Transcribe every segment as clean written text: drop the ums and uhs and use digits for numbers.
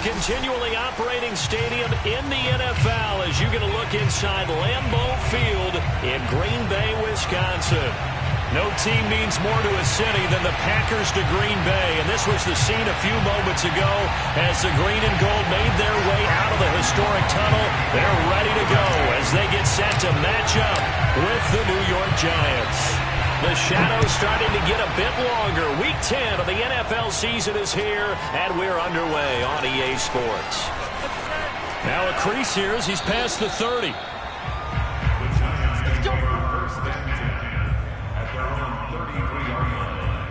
continually operating stadium in the NFL as you get a look inside Lambeau Field in Green Bay, Wisconsin. No team means more to a city than the Packers to Green Bay, and this was the scene a few moments ago as the green and gold made their way out of the historic tunnel. They're ready to go as they get set to match up with the New York Giants. The shadow's starting to get a bit longer. Week 10 of the NFL season is here, and we're underway on EA Sports. Now a crease here as he's past the 30. First and 10 at their own 33-yard line.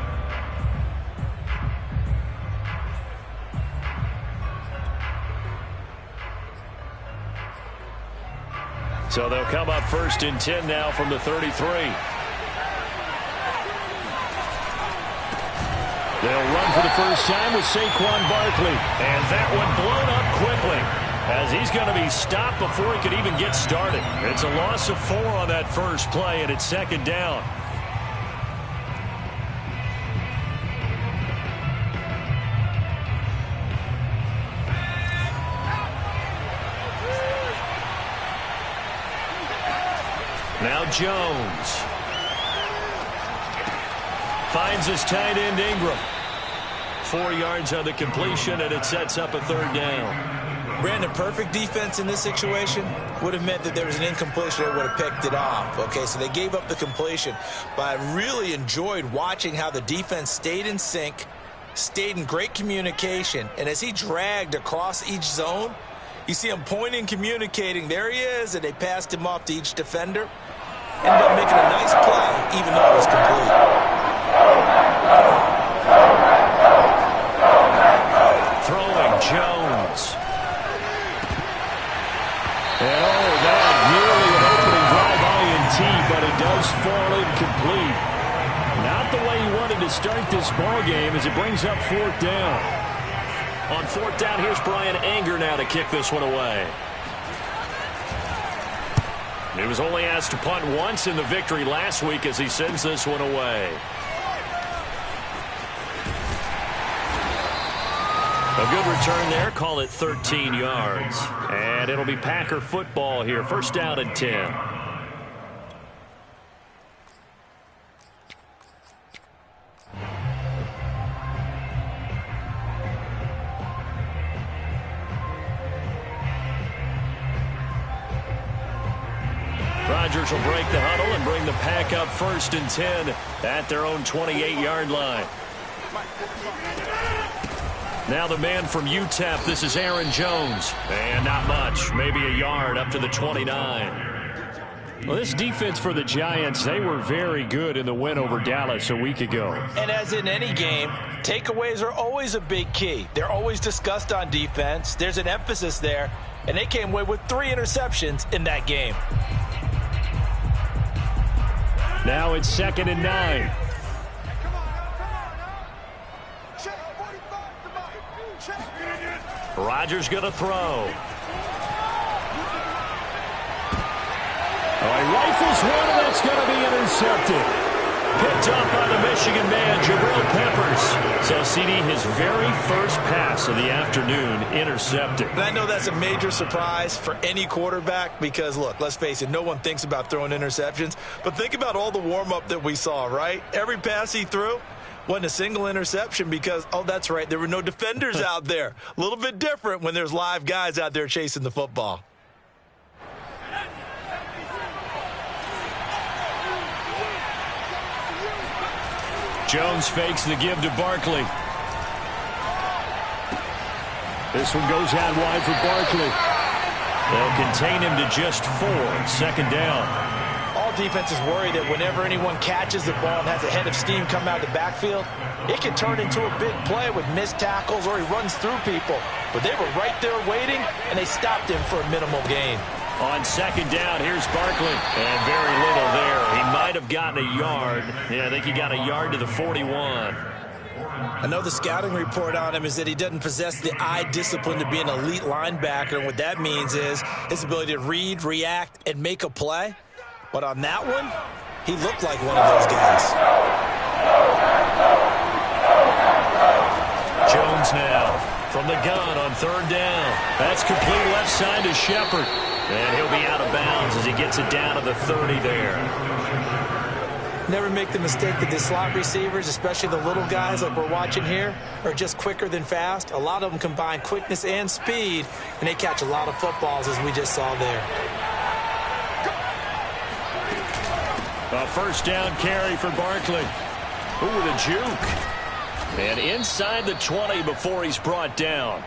So they'll come up first and 10 now from the 33. They'll run for the first time with Saquon Barkley. And that one blown up quickly as he's going to be stopped before he could even get started. It's a loss of 4 on that first play, and it's second down. Now Jones finds his tight end Ingram. 4 yards on the completion, and it sets up a third down. Brandon, perfect defense in this situation would have meant that there was an incompletion that would have picked it off. Okay, so they gave up the completion, but I really enjoyed watching how the defense stayed in sync, stayed in great communication, and as he dragged across each zone, you see him pointing, communicating. There he is, and they passed him off to each defender. Ended up making a nice play, even though it was complete. Throwing Jones. And that nearly an opening drive INT, but it does fall incomplete. Not the way he wanted to start this ball game as it brings up fourth down. On fourth down, here's Brian Anger now to kick this one away. He was only asked to punt once in the victory last week as he sends this one away. A good return there. Call it 13 yards. And it'll be Packer football here. First down and 10. Rodgers will break the huddle and bring the Pack up first and 10 at their own 28-yard line. Now the man from UTEP, this is Aaron Jones. And not much, maybe a yard up to the 29. Well, this defense for the Giants, they were very good in the win over Dallas a week ago. And as in any game, takeaways are always a big key. They're always discussed on defense. There's an emphasis there, and they came away with 3 interceptions in that game. Now it's second and 9. Rodgers going to throw. He rifles one, and that's going to be intercepted. Picked up by the Michigan man, Jabril Peppers. So, CD, his very first pass of the afternoon intercepted. And I know that's a major surprise for any quarterback because, look, let's face it, no one thinks about throwing interceptions. But think about all the warm-up that we saw, right? Every pass he threw wasn't a single interception because, oh, that's right, there were no defenders out there. A little bit different when there's live guys out there chasing the football. Jones fakes the give to Barkley. This one goes out wide for Barkley. They'll contain him to just 4. Second down. All defenses worry that whenever anyone catches the ball and has a head of steam come out of the backfield, it can turn into a big play with missed tackles or he runs through people. But they were right there waiting, and they stopped him for a minimal gain. On second down, here's Barkley. And very little there. He might have gotten a yard. Yeah, I think he got a yard to the 41. I know the scouting report on him is that he doesn't possess the eye discipline to be an elite linebacker. And what that means is his ability to read, react, and make a play. But on that one, he looked like one of those guys. Jones now from the gun on third down. That's complete left side to Shepard. And he'll be out of bounds as he gets it down to the 30 there. Never make the mistake that the slot receivers, especially the little guys like we're watching here, are just quicker than fast. A lot of them combine quickness and speed, and they catch a lot of footballs, as we just saw there. A first down carry for Barkley. Ooh, with a juke. And inside the 20 before he's brought down.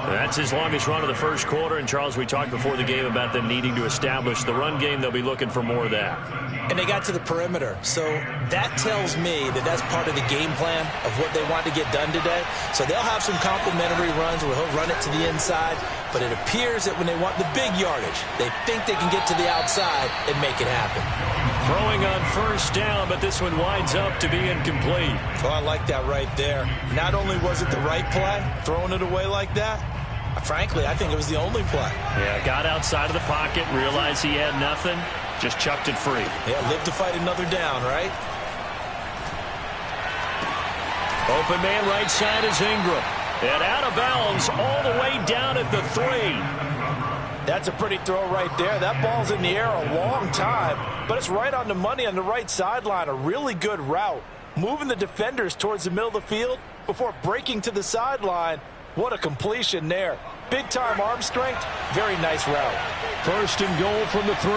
That's his longest run of the first quarter. And, Charles, we talked before the game about them needing to establish the run game. They'll be looking for more of that. And they got to the perimeter. So that tells me that that's part of the game plan of what they want to get done today. So they'll have some complimentary runs where he'll run it to the inside. But it appears that when they want the big yardage, they think they can get to the outside and make it happen. Throwing on first down, but this one winds up to be incomplete. Oh, I like that right there. Not only was it the right play, throwing it away like that, frankly, I think it was the only play. Yeah, got outside of the pocket, realized he had nothing, just chucked it free. Yeah, live to fight another down, right? Open man right side is Ingram. And out of bounds all the way down at the 3. That's a pretty throw right there. That ball's in the air a long time, but it's right on the money on the right sideline. A really good route. Moving the defenders towards the middle of the field before breaking to the sideline. What a completion there. Big-time arm strength. Very nice route. First and goal from the 3.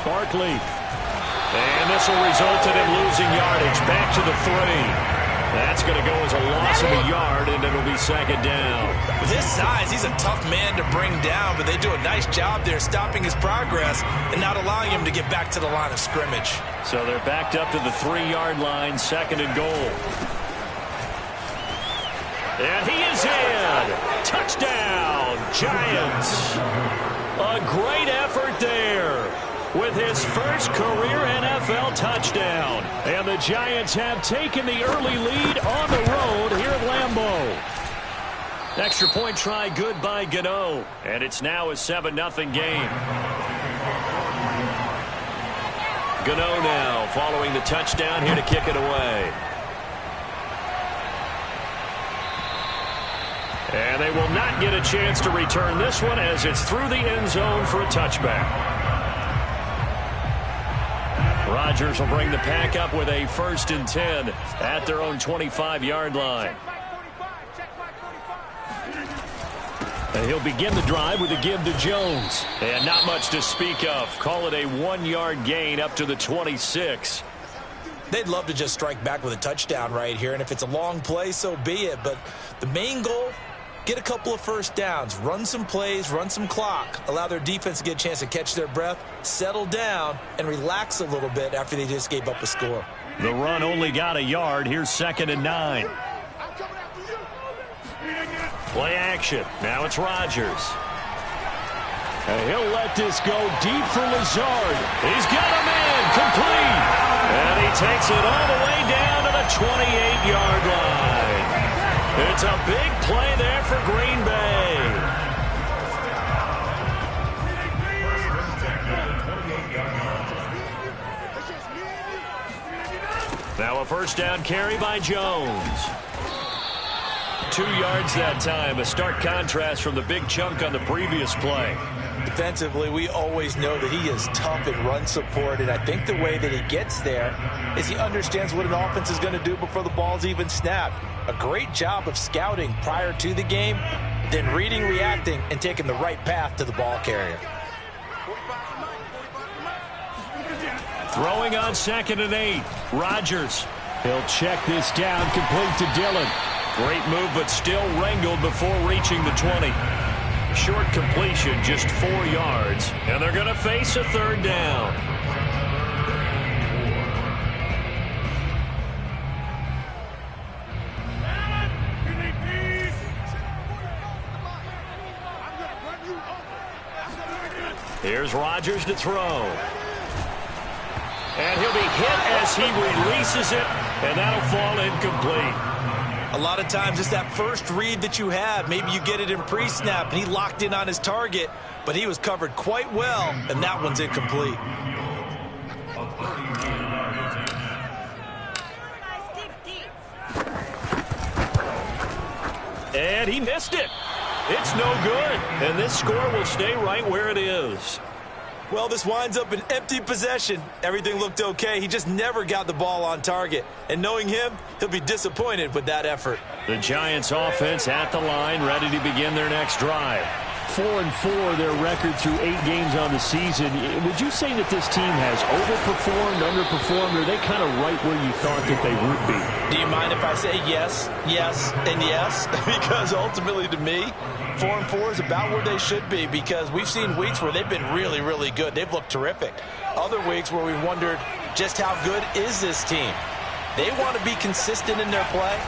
Barkley. And this will result in him losing yardage. Back to the 3. That's going to go as a loss of a yard, and it'll be second down. With his size, he's a tough man to bring down, but they do a nice job there stopping his progress and not allowing him to get back to the line of scrimmage. So they're backed up to the 3-yard line, second and goal. And he is in. Touchdown, Giants. A great effort there with his first career NFL touchdown. And the Giants have taken the early lead on the road here at Lambeau. Extra point try good by Gano. And it's now a 7-0 game. Gano now following the touchdown here to kick it away. And they will not get a chance to return this one as it's through the end zone for a touchback. Rodgers will bring the pack up with a 1st and 10 at their own 25-yard line. And he'll begin the drive with a give to Jones. And not much to speak of. Call it a 1-yard gain up to the 26. They'd love to just strike back with a touchdown right here. And if it's a long play, so be it. But the main goal, get a couple of first downs, run some plays, run some clock, allow their defense to get a chance to catch their breath, settle down, and relax a little bit after they just gave up a score. The run only got a yard. Here's 2nd and 9. Play action. Now it's Rodgers. And he'll let this go deep for Lazard. He's got a man complete. And he takes it all the way down to the 28-yard line. It's a big play there for Green Bay. Now a first down carry by Jones. 2 yards that time. A stark contrast from the big chunk on the previous play. Defensively, we always know that he is tough in run support, and I think the way that he gets there is he understands what an offense is going to do before the ball's even snapped. A great job of scouting prior to the game, then reading, reacting, and taking the right path to the ball carrier. Throwing on 2nd and 8. Rodgers. He'll check this down, complete to Dillon. Great move, but still wrangled before reaching the 20. Short completion, just 4 yards. And they're going to face a 3rd down. Here's Rodgers to throw. And he'll be hit as he releases it, and that'll fall incomplete. A lot of times it's that first read that you have. Maybe you get it in pre-snap, and he locked in on his target, but he was covered quite well, and that one's incomplete. And he missed it. It's no good. And this score will stay right where it is. Well, this winds up an empty possession. Everything looked okay. He just never got the ball on target. And knowing him, he'll be disappointed with that effort. The Giants offense at the line, ready to begin their next drive. 4-4 their record through 8 games on the season. Would you say that this team has overperformed, underperformed, or are they kind of right where you thought that they would be? Do you mind if I say yes, yes, and yes? Because ultimately to me, 4-4 is about where they should be, because we've seen weeks where they've been really, really good. They've looked terrific. Other weeks where we've wondered just how good is this team. They want to be consistent in their play.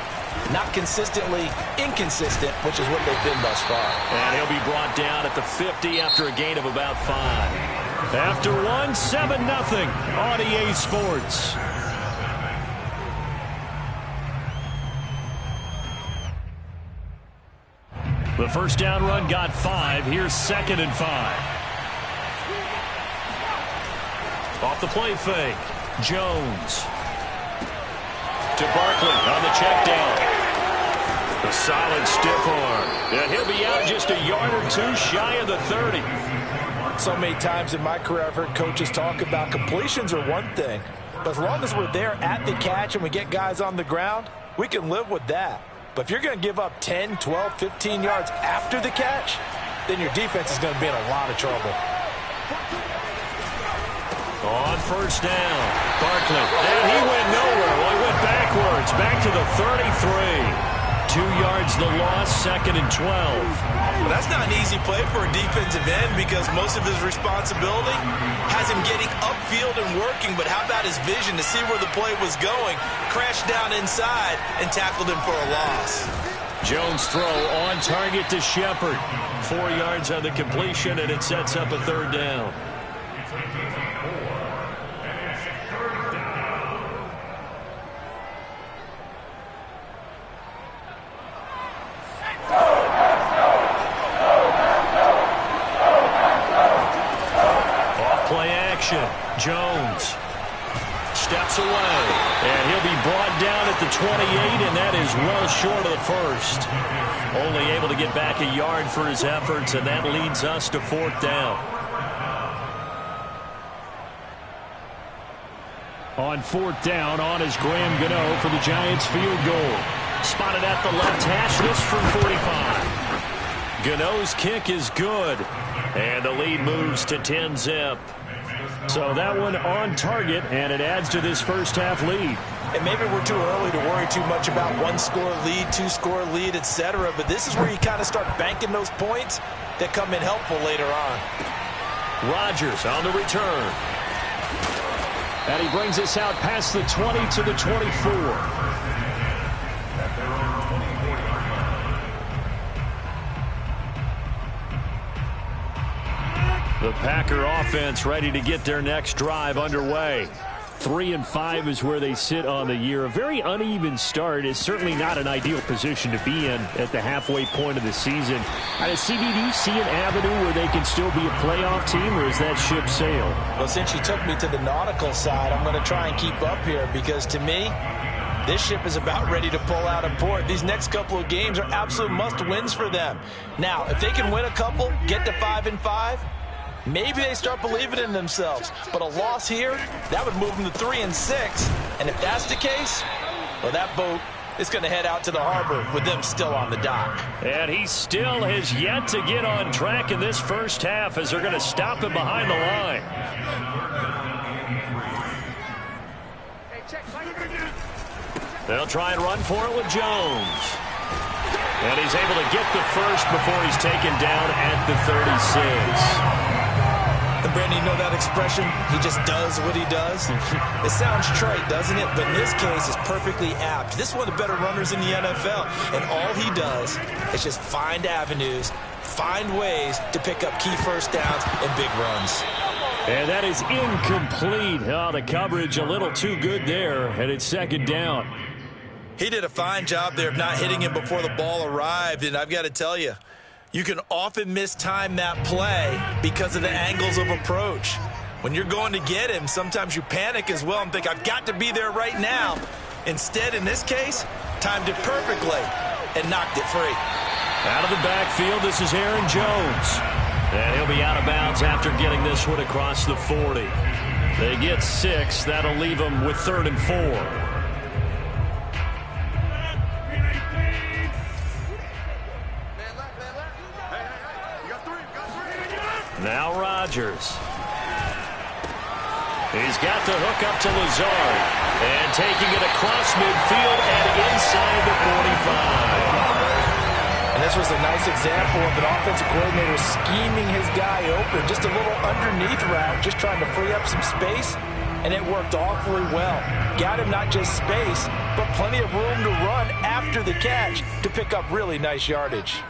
Not consistently inconsistent, which is what they've been thus far. And he'll be brought down at the 50 after a gain of about 5. After 1, 7-0 on EA Sports. The first down run got 5. Here's 2nd and 5. Off the play fake. Jones. To Barkley on the check down. A solid stiff arm. And he'll be out just a yard or 2 shy of the 30. So many times in my career I've heard coaches talk about completions are one thing. But as long as we're there at the catch and we get guys on the ground, we can live with that. But if you're going to give up 10, 12, 15 yards after the catch, then your defense is going to be in a lot of trouble. On first down, Barkley. And he went nowhere. Well, he went backwards, back to the 33. 2 yards the loss, 2nd and 12. Well, that's not an easy play for a defensive end, because most of his responsibility has him getting upfield and working. But how about his vision to see where the play was going, crashed down inside, and tackled him for a loss. Jones' throw on target to Shepard. 4 yards on the completion, and it sets up a 3rd down. Jones steps away, and he'll be brought down at the 28, and that is well short of the first. Only able to get back a yard for his efforts, and that leads us to 4th down. On 4th down, on is Graham Gano for the Giants field goal. Spotted at the left hash, this from 45. Gano's kick is good, and the lead moves to 10-zip. So that one on target, and it adds to this first half lead. And maybe we're too early to worry too much about 1-score lead, 2-score lead, etc. But this is where you kind of start banking those points that come in helpful later on. Rodgers on the return. And he brings us out past the 20 to the 24. The Packer offense ready to get their next drive underway. 3-5 is where they sit on the year. A very uneven start is certainly not an ideal position to be in at the halfway point of the season. CB, do you see an avenue where they can still be a playoff team, or is that ship sailed? Well, since you took me to the nautical side, I'm going to try and keep up here, because to me, this ship is about ready to pull out of port. These next couple of games are absolute must-wins for them. Now, if they can win a couple, get to 5-5, maybe they start believing in themselves. But a loss here, that would move them to 3-6. And if that's the case, well, that boat is going to head out to the harbor with them still on the dock. And he still has yet to get on track in this first half, as they're going to stop him behind the line. They'll try and run for it with Jones. And he's able to get the first before he's taken down at the 36. And Brandon, you know that expression? He just does what he does. It sounds trite, doesn't it? But in this case, it's perfectly apt. This is one of the better runners in the NFL. And all he does is just find avenues, find ways to pick up key first downs and big runs. And that is incomplete. Oh, the coverage a little too good there, and it's 2nd down. He did a fine job there of not hitting him before the ball arrived. And I've got to tell you, you can often mistime that play because of the angles of approach. When you're going to get him, sometimes you panic as well and think, I've got to be there right now. Instead, in this case, timed it perfectly and knocked it free. Out of the backfield, this is Aaron Jones. And he'll be out of bounds after getting this one across the 40. They get 6. That'll leave them with 3rd and 4. Now Rodgers. He's got the hook up to Lazard. And taking it across midfield and inside the 45. And this was a nice example of an offensive coordinator scheming his guy open. Just a little underneath route, just trying to free up some space. And it worked awfully well. Got him not just space, but plenty of room to run after the catch to pick up really nice yardage.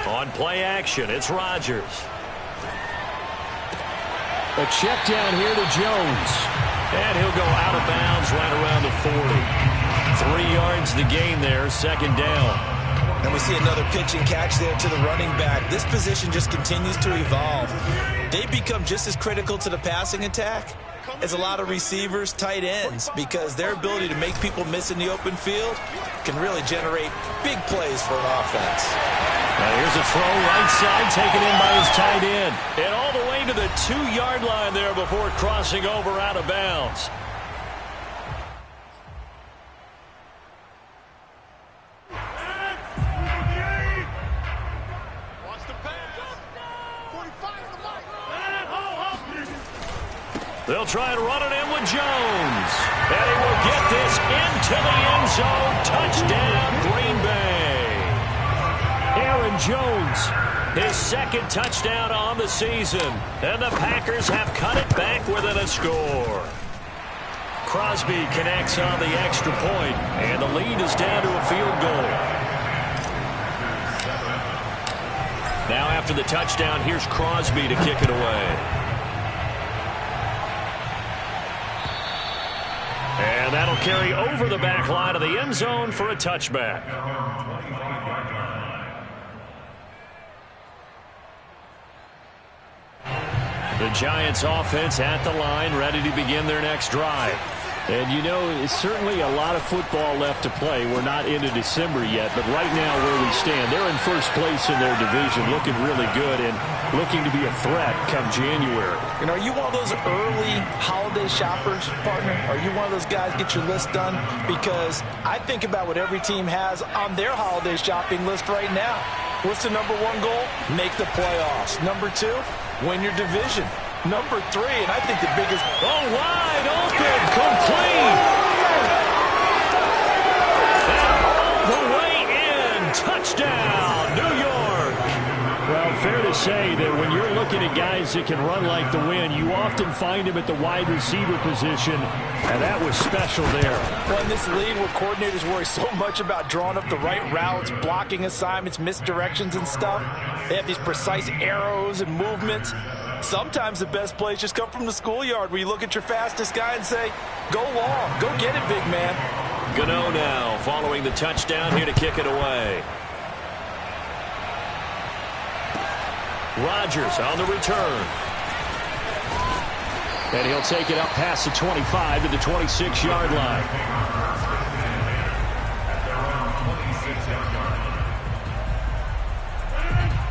On play action, it's Rodgers. A check down here to Jones. And he'll go out of bounds right around the 40. 3 yards to gain there, 2nd down. And we see another pitch and catch there to the running back. This position just continues to evolve. They become just as critical to the passing attack as a lot of receivers, tight ends, because their ability to make people miss in the open field can really generate big plays for an offense. Now here's a throw right side, taken in by his tight end. And all the way to the 2-yard line there before crossing over out of bounds. They'll try and run it in with Jones. And he will get this into the end zone. Touchdown, Green Bay. Aaron Jones, his 2nd touchdown on the season. And the Packers have cut it back within a score. Crosby connects on the extra point, and the lead is down to a field goal. Now after the touchdown, here's Crosby to kick it away. And that'll carry over the back line of the end zone for a touchback. The Giants offense at the line, ready to begin their next drive. And, you know, it's certainly a lot of football left to play. We're not into December yet, but right now where we stand, they're in first place in their division, looking really good and looking to be a threat come January. And are you one of those early holiday shoppers, partner? Are you one of those guys get your list done? Because I think about what every team has on their holiday shopping list right now. What's the number 1 goal? Make the playoffs. Number 2, win your division. Number 3, and I think the biggest... Oh, wide open, complete. And all the way in, touchdown, New York. Well, fair to say that when you're looking at guys that can run like the wind, you often find them at the wide receiver position, and that was special there. Well, in this league where coordinators worry so much about drawing up the right routes, blocking assignments, misdirections and stuff, they have these precise arrows and movements. Sometimes the best plays just come from the schoolyard where you look at your fastest guy and say, go long, go get it, big man. Gano now following the touchdown here to kick it away. Rodgers on the return. And he'll take it up past the 25 to the 26-yard line.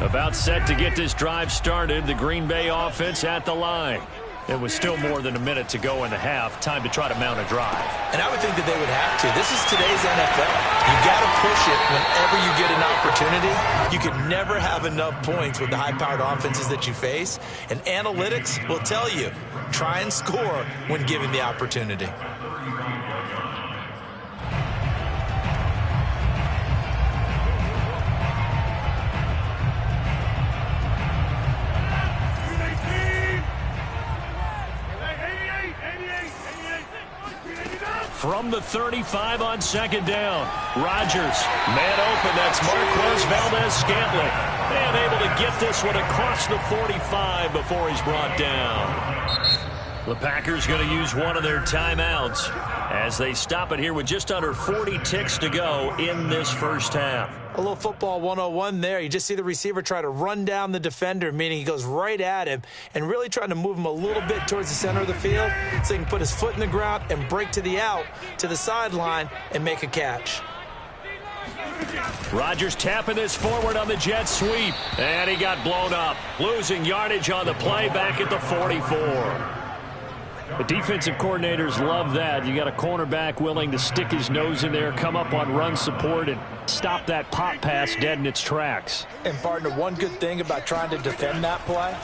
About set to get this drive started. The Green Bay offense at the line. It was still more than a minute to go in the half. Time to try to mount a drive. And I would think that they would have to. This is today's NFL. You got to push it whenever you get an opportunity. You can never have enough points with the high-powered offenses that you face. And analytics will tell you, try and score when given the opportunity. From the 35 on 2nd down. Rodgers, man open. That's Marquez Valdez-Scantling. And able to get this one across the 45 before he's brought down. The Packers going to use one of their timeouts as they stop it here with just under 40 ticks to go in this first half. A little football 101 there. You just see the receiver try to run down the defender, meaning he goes right at him and really trying to move him a little bit towards the center of the field so he can put his foot in the ground and break to the out, to the sideline, and make a catch. Rodgers tapping this forward on the jet sweep, and he got blown up. Losing yardage on the play back at the 44. The defensive coordinators love that. You got a cornerback willing to stick his nose in there, come up on run support, and stop that pop pass dead in its tracks. And, partner, one good thing about trying to defend that play,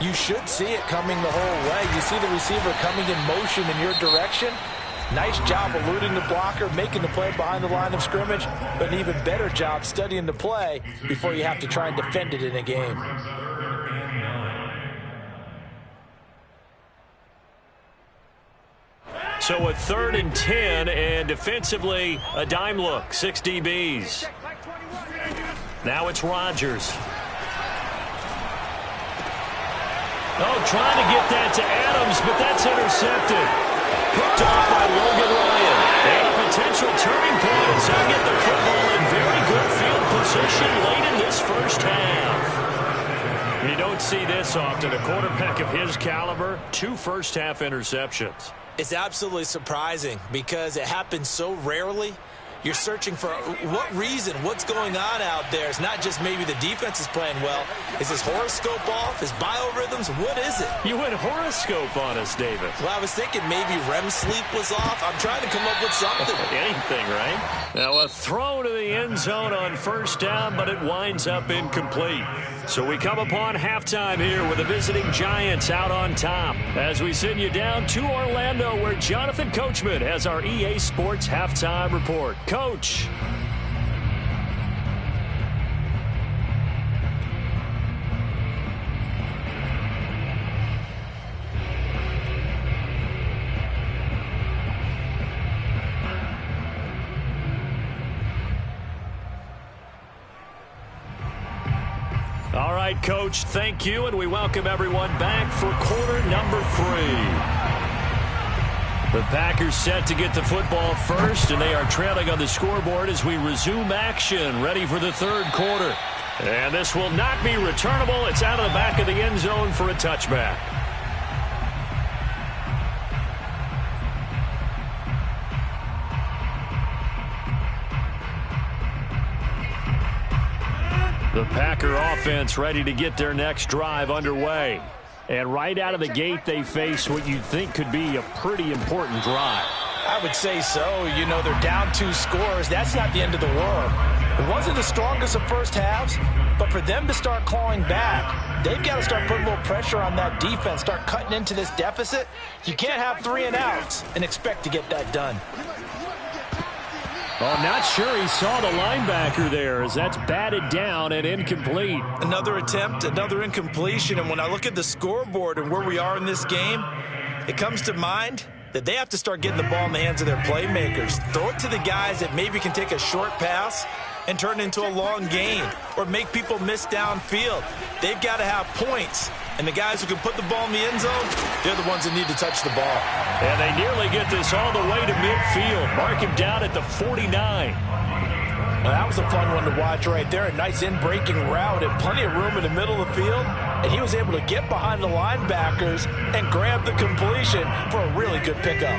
you should see it coming the whole way. You see the receiver coming in motion in your direction. Nice job eluding the blocker, making the play behind the line of scrimmage, but an even better job studying the play before you have to try and defend it in a game. So a 3rd and 10, and defensively a dime look, 6 DBs. Now it's Rodgers. Oh, trying to get that to Adams, but that's intercepted. Picked off by Logan Ryan. And a potential turning point as they get the football in very good field position late in this first half. You don't see this often. A quarterback of his caliber, 2 first-half interceptions. It's absolutely surprising because it happens so rarely. You're searching for what reason, what's going on out there. It's not just maybe the defense is playing well. Is his horoscope off? His biorhythms? What is it? You went horoscope on us, David. Well, I was thinking maybe REM sleep was off. I'm trying to come up with something. Anything, right? Now a throw to the end zone on first down, but it winds up incomplete. So we come upon halftime here with the visiting Giants out on top as we send you down to Orlando where Jonathan Coachman has our EA Sports halftime report. Coach. All right, Coach, thank you, and we welcome everyone back for quarter number 3. The Packers set to get the football first, and they are trailing on the scoreboard as we resume action, ready for the 3rd quarter. And this will not be returnable. It's out of the back of the end zone for a touchback. The Packer offense ready to get their next drive underway. And right out of the gate, they face what you'd think could be a pretty important drive. I would say so. You know, they're down 2 scores. That's not the end of the world. It wasn't the strongest of first halves, but for them to start clawing back, they've got to start putting a little pressure on that defense, start cutting into this deficit. You can't have 3 and outs and expect to get that done. Oh, not sure he saw the linebacker there as that's batted down and incomplete. Another attempt, another incompletion, and when I look at the scoreboard and where we are in this game, it comes to mind that they have to start getting the ball in the hands of their playmakers. Throw it to the guys that maybe can take a short pass and turn it into a long gain or make people miss downfield. They've got to have points. And the guys who can put the ball in the end zone, they're the ones that need to touch the ball. And they nearly get this all the way to midfield. Mark him down at the 49. Well, that was a fun one to watch right there. A nice in-breaking route and plenty of room in the middle of the field. And he was able to get behind the linebackers and grab the completion for a really good pickup.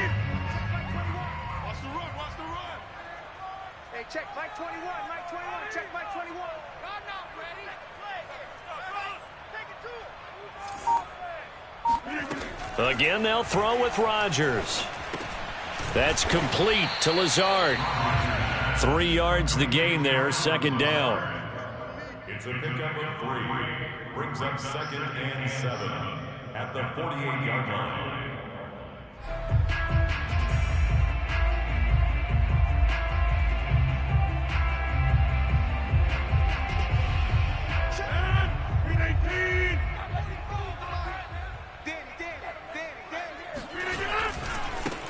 Watch the run, watch the run. Hey, check Mike 21, Mike 21, check Mike 21. God, not ready. Again, they'll throw with Rodgers. That's complete to Lazard. 3 yards the gain there, 2nd down. It's a pickup of 3. Brings up 2nd and 7 at the 48-yard line.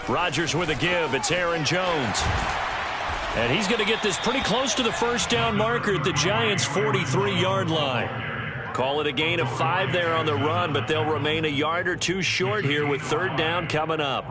Rodgers with a give. It's Aaron Jones. And he's going to get this pretty close to the 1st down marker at the Giants' 43-yard line. Call it a gain of 5 there on the run, but they'll remain a yard or 2 short here with 3rd down coming up.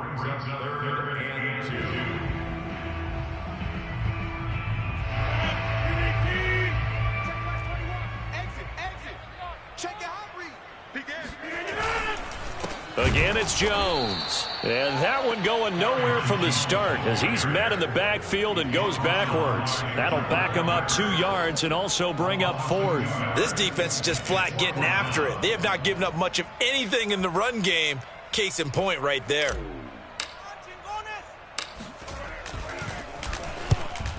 Again, it's Jones. And that one going nowhere from the start as he's met in the backfield and goes backwards. That'll back him up 2 yards and also bring up 4th. This defense is just flat getting after it. They have not given up much of anything in the run game. Case in point right there.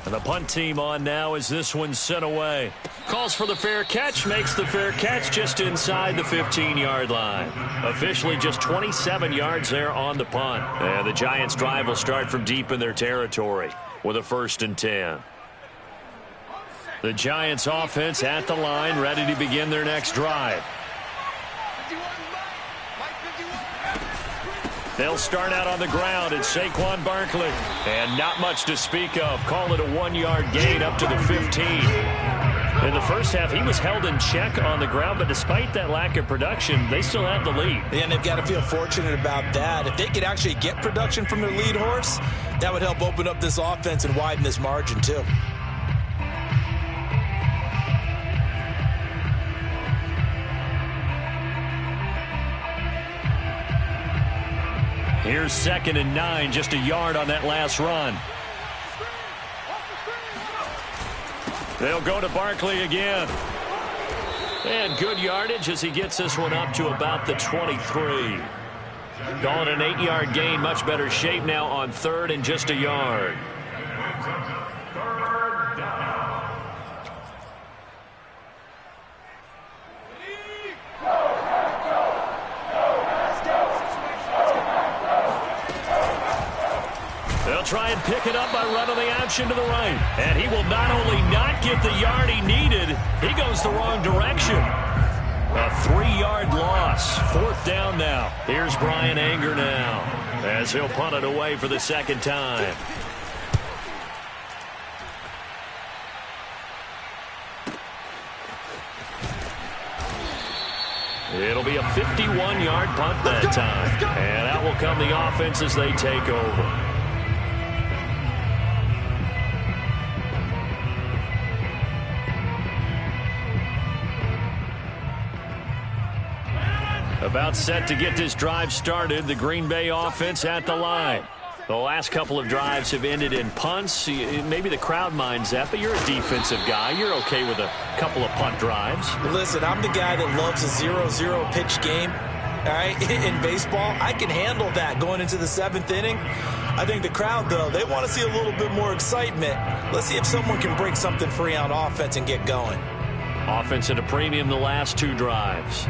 And the punt team on now as this one's sent away. Calls for the fair catch, makes the fair catch just inside the 15-yard line. Officially just 27 yards there on the punt. And the Giants' drive will start from deep in their territory with a 1st and 10. The Giants' offense at the line, ready to begin their next drive. They'll start out on the ground. It's Saquon Barkley. And not much to speak of. Call it a 1-yard gain up to the 15. In the first half, he was held in check on the ground, but despite that lack of production, they still have the lead. And they've got to feel fortunate about that. If they could actually get production from their lead horse, that would help open up this offense and widen this margin too. Here's 2nd and 9, just a yard on that last run. They'll go to Barkley again. And good yardage as he gets this one up to about the 23. Calling an 8-yard gain, much better shape now on 3rd and just a yard. Try and pick it up by running the option to the right. And he will not only not get the yard he needed, he goes the wrong direction. A 3-yard loss. 4th down now. Here's Brian Anger now as he'll punt it away for the 2nd time. It'll be a 51-yard punt that time. And out will come the offense as they take over. About set to get this drive started. The Green Bay offense at the line. The last couple of drives have ended in punts. Maybe the crowd minds that, but you're a defensive guy. You're okay with a couple of punt drives. Listen, I'm the guy that loves a 0-0 pitch game. All right, in baseball, I can handle that going into the 7th inning. I think the crowd, though, they want to see a little bit more excitement. Let's see if someone can break something free on offense and get going. Offense at a premium the last 2 drives.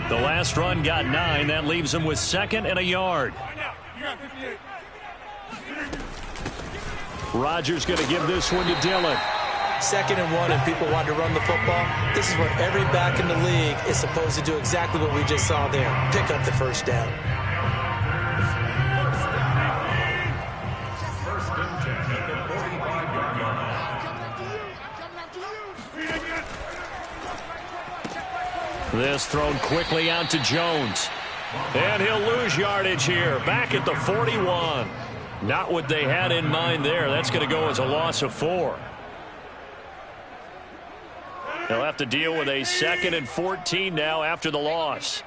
The last run got 9. That leaves him with 2nd and a yard. Rodgers going to give this one to Dillon. 2nd and 1 and people want to run the football. This is where every back in the league is supposed to do exactly what we just saw there. Pick up the 1st down. This thrown quickly out to Jones. And he'll lose yardage here. Back at the 41. Not what they had in mind there. That's going to go as a loss of 4. They'll have to deal with a 2nd and 14 now after the loss.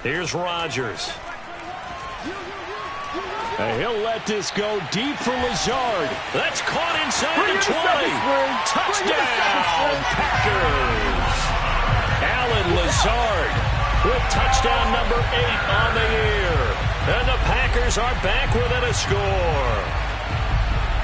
Here's Rodgers. And he'll let this go deep for Lazard. That's caught inside the 20. Touchdown, Packers. Alan Lazard with touchdown number 8 on the year. And the Packers are back within a score.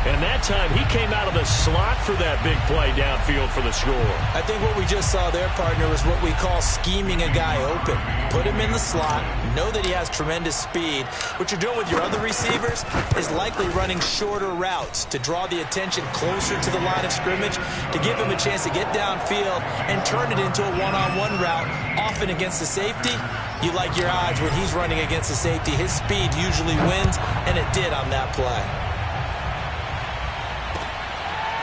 And that time, he came out of the slot for that big play downfield for the score. I think what we just saw there, partner, is what we call scheming a guy open. Put him in the slot, know that he has tremendous speed. What you're doing with your other receivers is likely running shorter routes to draw the attention closer to the line of scrimmage, to give him a chance to get downfield and turn it into a one-on-one route, often against the safety. You like your odds when he's running against the safety. His speed usually wins, and it did on that play.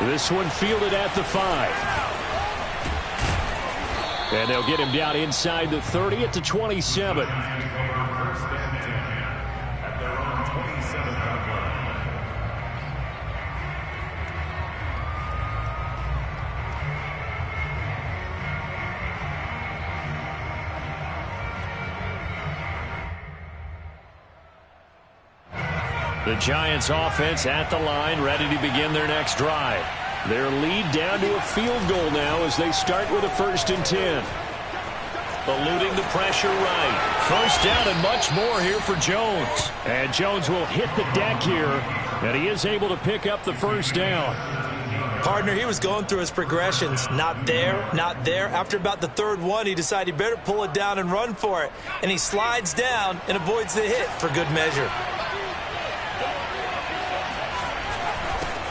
This one fielded at the 5. And they'll get him down inside the 30 at the 27. The Giants offense at the line, ready to begin their next drive. Their lead down to a field goal now as they start with a 1st and 10. Eluding the pressure right. First down and much more here for Jones. And Jones will hit the deck here, and he is able to pick up the 1st down. Partner, he was going through his progressions. Not there, not there. After about the 3rd one, he decided he better pull it down and run for it. And he slides down and avoids the hit for good measure.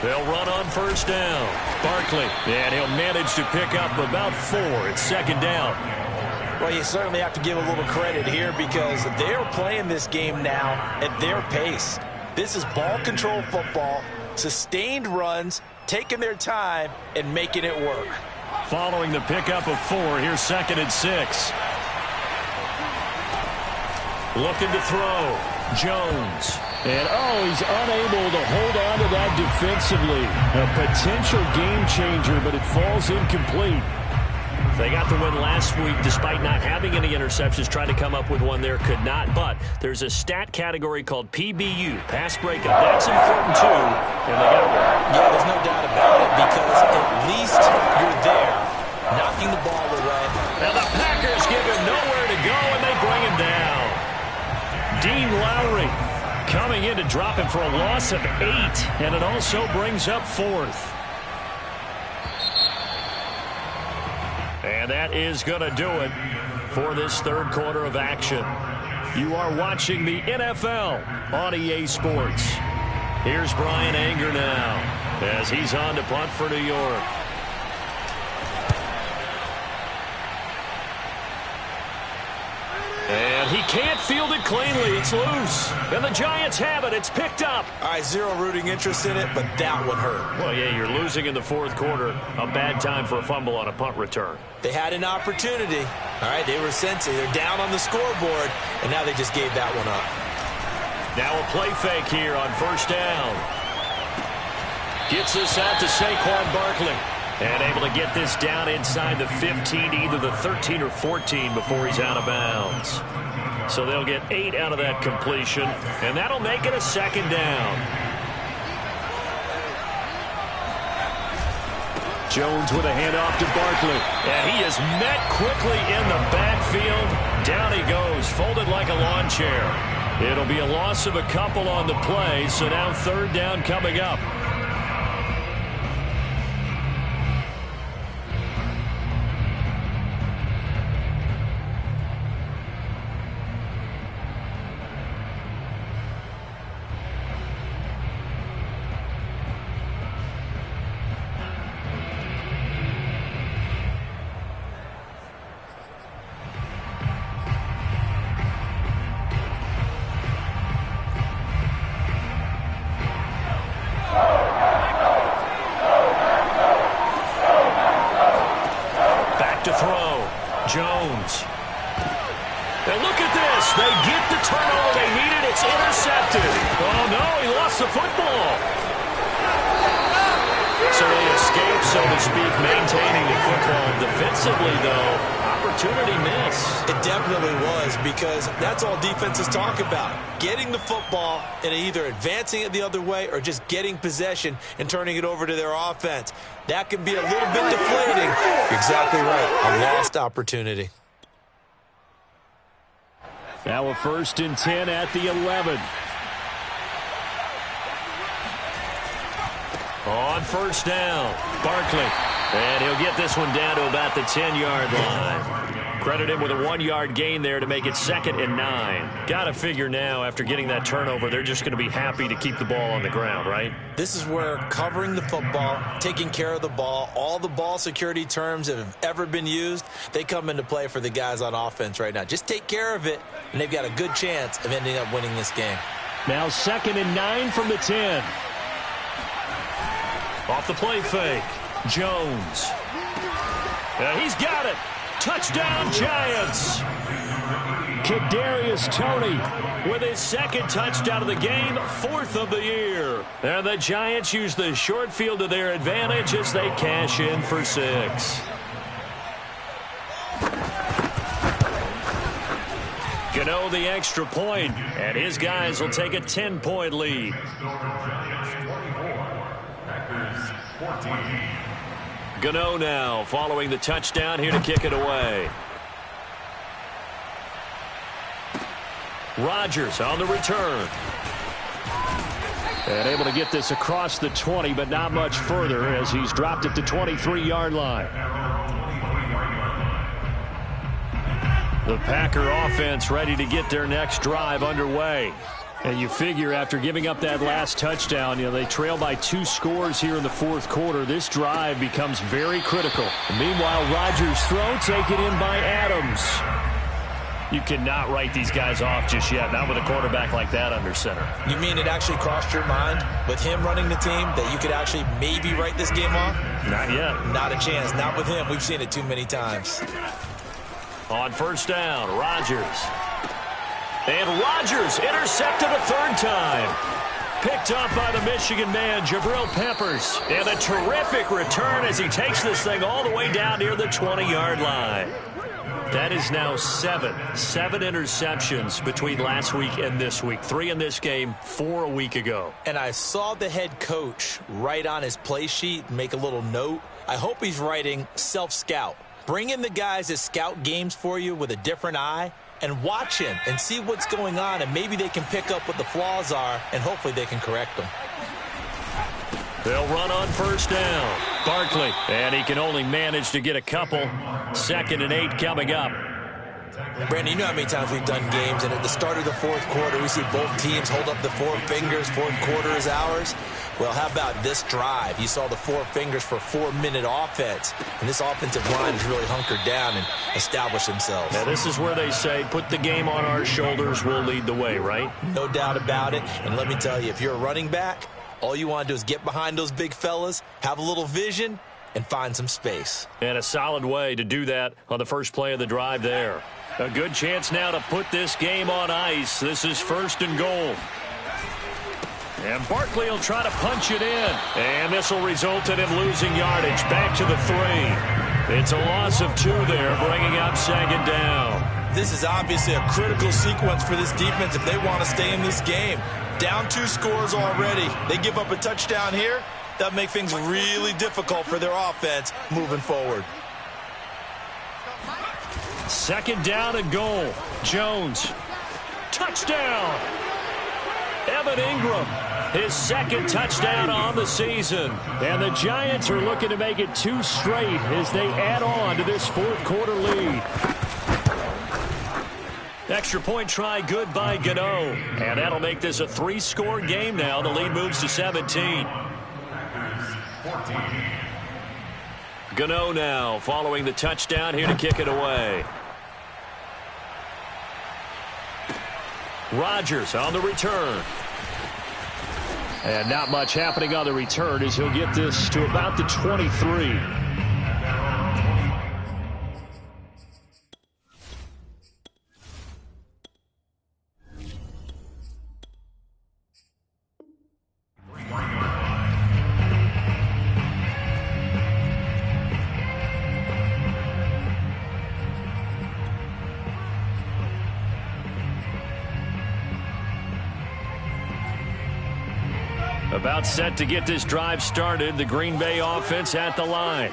They'll run on 1st down. Barkley, and he'll manage to pick up about 4. It's 2nd down. Well, you certainly have to give a little credit here because they're playing this game now at their pace. This is ball control football, sustained runs, taking their time, and making it work. Following the pickup of 4, here's 2nd and 6. Looking to throw. Jones. And, he's unable to hold on to that defensively. A potential game changer, but it falls incomplete. They got the win last week despite not having any interceptions. Tried to come up with one there, could not. But there's a stat category called PBU, pass breakup. That's important, too, and they got one. Yeah, there's no doubt about it because at least you're there, knocking the ball away. Now the Packers give him nowhere to go, and they bring him down. Dean Lowry coming in to drop him for a loss of 8, and it also brings up 4th. And that is going to do it for this 3rd quarter of action. You are watching the NFL on EA Sports. Here's Brian Anger now as he's on to punt for New York. And he can't field it cleanly. It's loose. And the Giants have it. It's picked up. All right, zero rooting interest in it, but that one hurt. Well, yeah, you're losing in the 4th quarter. A bad time for a fumble on a punt return. They had an opportunity. All right, they were sensing. They're down on the scoreboard, and now they just gave that one up. Now a play fake here on 1st down. Gets this out to Saquon Barkley. And able to get this down inside the 15, either the 13 or 14 before he's out of bounds. So they'll get 8 out of that completion, and that'll make it a 2nd down. Jones with a handoff to Barkley. And he is met quickly in the backfield. Down he goes, folded like a lawn chair. It'll be a loss of a couple on the play, so now 3rd down coming up. Jones. And look at this. They get the turnover they needed. It's intercepted. Oh, no, he lost the football. So they escape, so to speak, maintaining the football. Defensively, though, opportunity miss. It definitely was because that's all defenses talk about. Getting the football and either advancing it the other way or just getting possession and turning it over to their offense. That can be a little bit deflating. You're exactly right. A lost opportunity. Now a 1st and 10 at the 11. On 1st down, Barkley. And he'll get this one down to about the 10-yard line. Credit him with a 1-yard gain there to make it 2nd and 9. Got to figure now, after getting that turnover, they're just going to be happy to keep the ball on the ground, right? This is where covering the football, taking care of the ball, all the ball security terms that have ever been used, they come into play for the guys on offense right now. Just take care of it, and they've got a good chance of ending up winning this game. Now 2nd and 9 from the 10. Off the play fake. Jones. He's got it. Touchdown, Giants. Kadarius Toney with his second touchdown of the game, 4th of the year. And the Giants use the short field to their advantage as they cash in for 6. Gano the extra point, and his guys will take a 10-point lead. Gano now following the touchdown here to kick it away. Rodgers on the return. And able to get this across the 20, but not much further as he's dropped it to 23-yard line. The Packer offense ready to get their next drive underway. And you figure after giving up that last touchdown, they trail by 2 scores here in the 4th quarter. This drive becomes very critical. Meanwhile, Rodgers' throw taken in by Adams. You cannot write these guys off just yet, not with a quarterback like that under center. You mean it actually crossed your mind with him running the team that you could actually maybe write this game off? Not yet. Not a chance. Not with him. We've seen it too many times. On first down, Rodgers. And Rodgers intercepted a 3rd time. Picked up by the Michigan man, Jabril Peppers. And a terrific return as he takes this thing all the way down near the 20-yard line. That is now 7 interceptions between last week and this week. 3 in this game, 4 a week ago. And I saw the head coach write on his play sheet, make a little note. I hope he's writing self-scout. Bring in the guys that scout games for you with a different eye and watch him and see what's going on, and maybe they can pick up what the flaws are, and hopefully they can correct them. They'll run on first down. Barkley, and he can only manage to get a couple. 2nd and 8 coming up. Brandon, you know how many times we've done games, and at the start of the 4th quarter, we see both teams hold up the 4 fingers, 4th quarter is ours. Well, how about this drive? You saw the 4 fingers for 4-minute offense, and this offensive line has really hunkered down and established themselves. Now, this is where they say, put the game on our shoulders, we'll lead the way, right? No doubt about it, and let me tell you, if you're a running back, all you want to do is get behind those big fellas, have a little vision, and find some space. And a solid way to do that on the first play of the drive there. A good chance now to put this game on ice. This is 1st and goal. And Barkley will try to punch it in. And this will result in him losing yardage. Back to the 3. It's a loss of 2 there, bringing up 2nd down. This is obviously a critical sequence for this defense if they want to stay in this game. Down 2 scores already. They give up a touchdown here. That'll make things really difficult for their offense moving forward. 2nd down and goal. Jones. Touchdown. Evan Ingram. His 2nd touchdown on the season. And the Giants are looking to make it 2 straight as they add on to this 4th quarter lead. Extra point try good by Gano. And that'll make this a 3-score game now. The lead moves to 17. Gano now following the touchdown here to kick it away. Rodgers on the return. And not much happening on the return as he'll get this to about the 23. About set to get this drive started. The Green Bay offense at the line.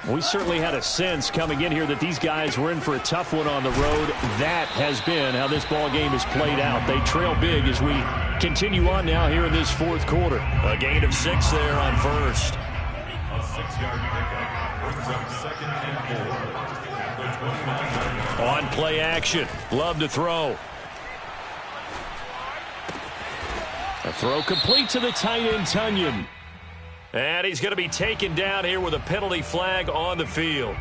We certainly had a sense coming in here that these guys were in for a tough one on the road. That has been how this ball game has played out. They trail big as we continue on now here in this 4th quarter. A gain of 6 there on first. A 6-yard pickup brings up 2nd and 4. On play action. Love to throw. A throw complete to the tight end, Tunyon. And he's going to be taken down here with a penalty flag on the field.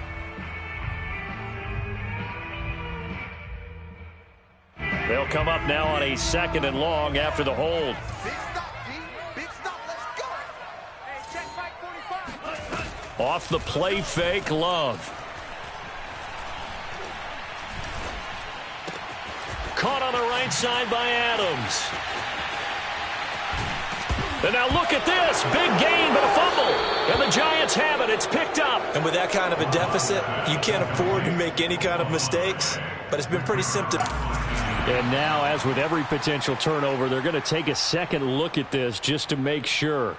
They'll come up now on a 2nd and long after the hold. Big stop, D. Big stop. Let's go. Hey, check Mike 47. Off the play fake, Love. Caught on the right side by Adams. And now look at this. Big gain, but a fumble. And the Giants have it. It's picked up. And with that kind of a deficit, you can't afford to make any kind of mistakes. But it's been pretty simple. And now, as with every potential turnover, they're going to take a second look at this just to make sure.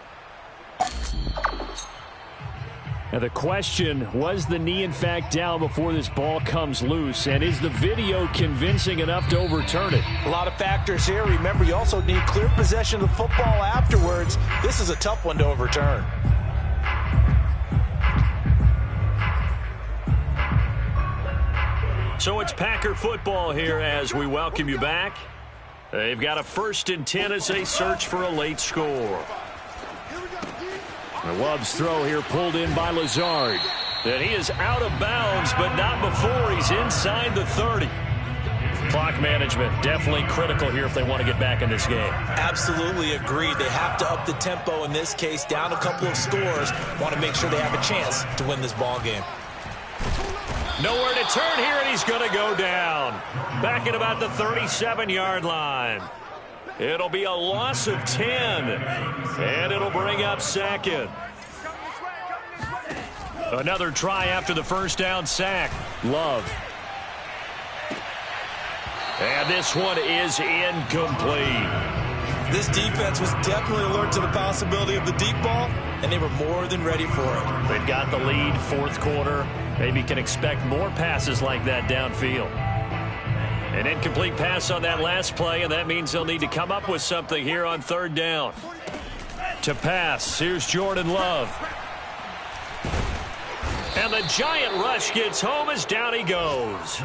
Now the question, was the knee in fact down before this ball comes loose? And is the video convincing enough to overturn it? A lot of factors here. Remember, you also need clear possession of the football afterwards. This is a tough one to overturn. So it's Packer football here as we welcome you back. They've got a 1st and 10 as they search for a late score. The Love's throw here pulled in by Lazard. And he is out of bounds, but not before he's inside the 30. Clock management definitely critical here if they want to get back in this game. Absolutely agreed. They have to up the tempo in this case, down a couple of scores. Want to make sure they have a chance to win this ball game. Nowhere to turn here, and he's going to go down. Back at about the 37-yard line. It'll be a loss of 10, and it'll bring up 2nd. Another try after the first down sack. Love. And this one is incomplete. This defense was definitely alert to the possibility of the deep ball, and they were more than ready for it. They've got the lead, 4th quarter. Maybe can expect more passes like that downfield. An incomplete pass on that last play, and that means they'll need to come up with something here on 3rd down. To pass, here's Jordan Love. And the giant rush gets home as down he goes.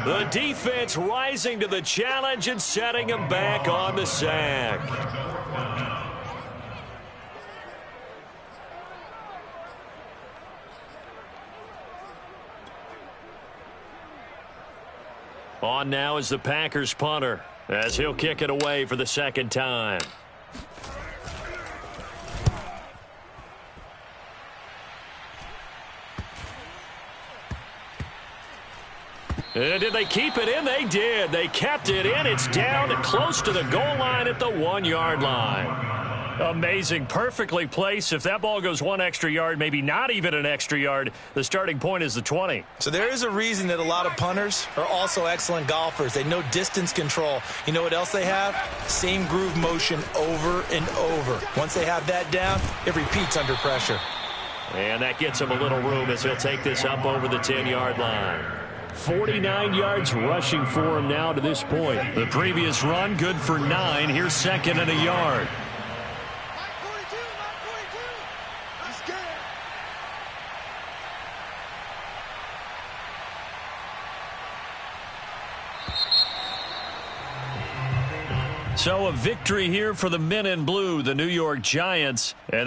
The defense rising to the challenge and setting him back on the sack. On now is the Packers punter as he'll kick it away for the 2nd time. And did they keep it in? They did. They kept it in. It's down close to the goal line at the 1-yard line. Amazing. Perfectly placed. If that ball goes 1 extra yard, maybe not even an extra yard, the starting point is the 20. So there is a reason that a lot of punters are also excellent golfers. They know distance control. You know what else they have? Same groove motion over and over. Once they have that down, it repeats under pressure. And that gets him a little room as he'll take this up over the 10-yard line. 49 yards rushing for him now to this point. The previous run, good for 9. Here's 2nd and a yard. So a victory here for the men in blue, the New York Giants. And